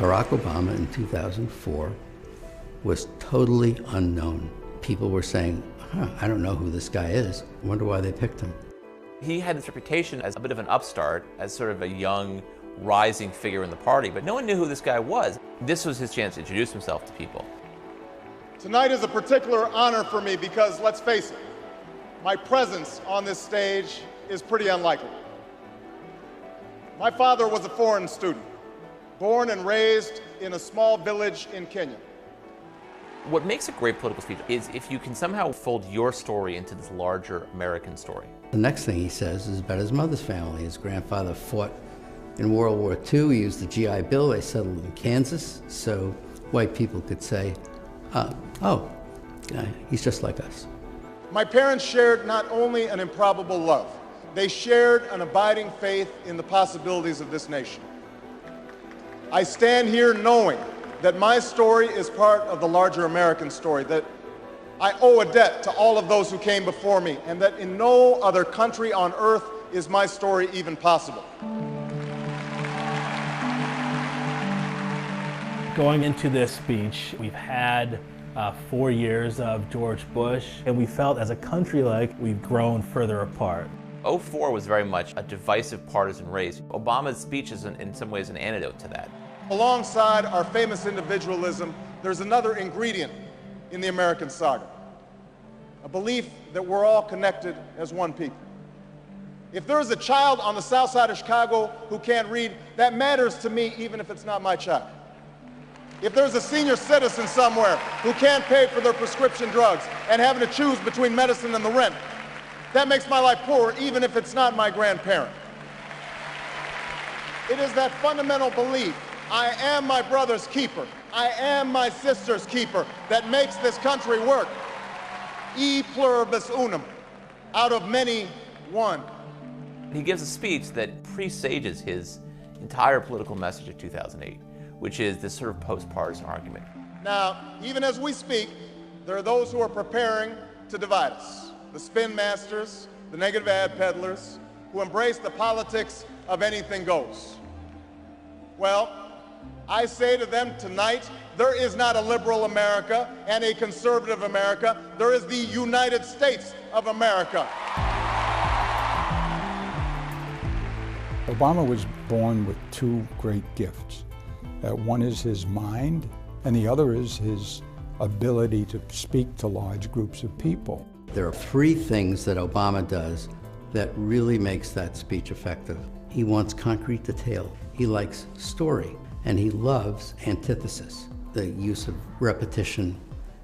Barack Obama in 2004 was totally unknown. People were saying, I don't know who this guy is. I wonder why they picked him. He had this reputation as a bit of an upstart, as sort of a young, rising figure in the party, but no one knew who this guy was. This was his chance to introduce himself to people. Tonight is a particular honor for me because, let's face it, my presence on this stage is pretty unlikely. My father was a foreign student, born and raised in a small village in Kenya. What makes a great political speech is if you can somehow fold your story into this larger American story. The next thing he says is about his mother's family. His grandfather fought in World War II. He used the GI Bill. They settled in Kansas, so white people could say, he's just like us. My parents shared not only an improbable love, they shared an abiding faith in the possibilities of this nation. I stand here knowing that my story is part of the larger American story, that I owe a debt to all of those who came before me, and that in no other country on earth is my story even possible. Going into this speech, we've had 4 years of George Bush, and we felt as a country like we've grown further apart. 2004 was very much a divisive partisan race. Obama's speech is in some ways an antidote to that. Alongside our famous individualism, there's another ingredient in the American saga, a belief that we're all connected as one people. If there is a child on the south side of Chicago who can't read, that matters to me even if it's not my child. If there's a senior citizen somewhere who can't pay for their prescription drugs and having to choose between medicine and the rent, that makes my life poor even if it's not my grandparent. It is that fundamental belief, I am my brother's keeper, I am my sister's keeper, that makes this country work. E pluribus unum, out of many, one. He gives a speech that presages his entire political message of 2008, which is this sort of post-partisan argument. Now, even as we speak, there are those who are preparing to divide us. The spin masters, the negative ad peddlers, who embrace the politics of anything goes. Well, I say to them tonight, there is not a liberal America and a conservative America. There is the United States of America. Obama was born with two great gifts. One is his mind, and the other is his ability to speak to large groups of people. There are three things that Obama does that really makes that speech effective. He wants concrete detail. He likes story, and he loves antithesis, the use of repetition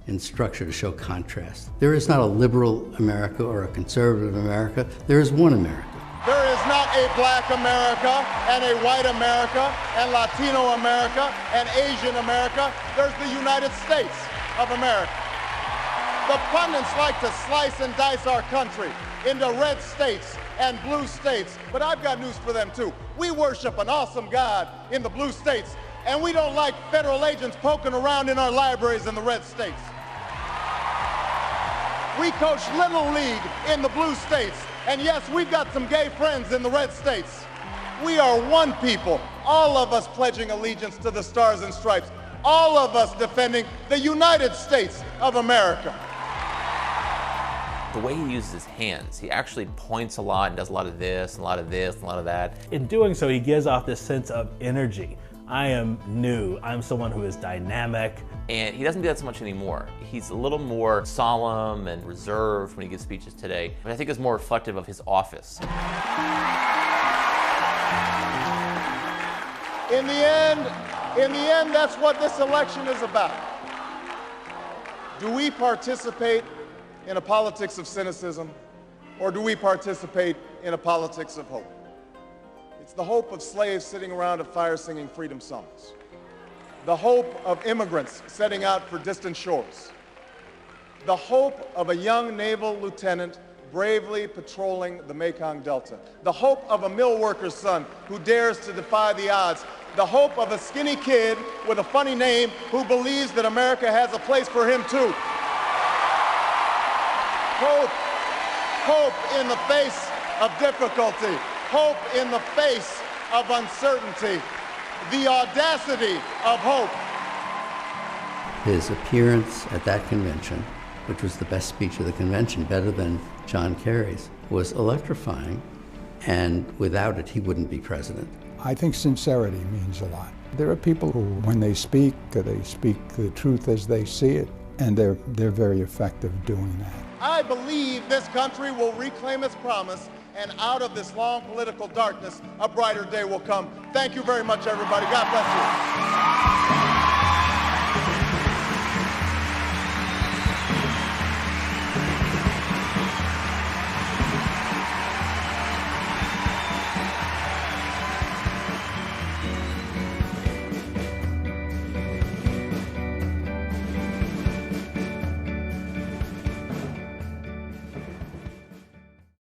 and structure to show contrast. There is not a liberal America or a conservative America. There is one America. There is not a black America and a white America and Latino America and Asian America. There's the United States of America. The pundits like to slice and dice our country into red states and blue states, but I've got news for them too. We worship an awesome God in the blue states, and we don't like federal agents poking around in our libraries in the red states. We coach Little League in the blue states, and yes, we've got some gay friends in the red states. We are one people, all of us pledging allegiance to the Stars and Stripes, all of us defending the United States of America. The way he uses his hands, he actually points a lot and does a lot of this, and a lot of this, and a lot of that. In doing so, he gives off this sense of energy. I am new, I'm someone who is dynamic. And he doesn't do that so much anymore. He's a little more solemn and reserved when he gives speeches today, but I think it's more reflective of his office. In the end, that's what this election is about. Do we participate in a politics of cynicism, or do we participate in a politics of hope? It's the hope of slaves sitting around a fire singing freedom songs. The hope of immigrants setting out for distant shores. The hope of a young naval lieutenant bravely patrolling the Mekong Delta. The hope of a mill worker's son who dares to defy the odds. The hope of a skinny kid with a funny name who believes that America has a place for him too. Hope in the face of difficulty. Hope in the face of uncertainty. the audacity of hope. His appearance at that convention, which was the best speech of the convention, better than John Kerry's, was electrifying, and without it, he wouldn't be president. I think sincerity means a lot. There are people who, when they speak the truth as they see it, and they're very effective doing that. I believe this country will reclaim its promise, and out of this long political darkness, a brighter day will come. Thank you very much, everybody. God bless you.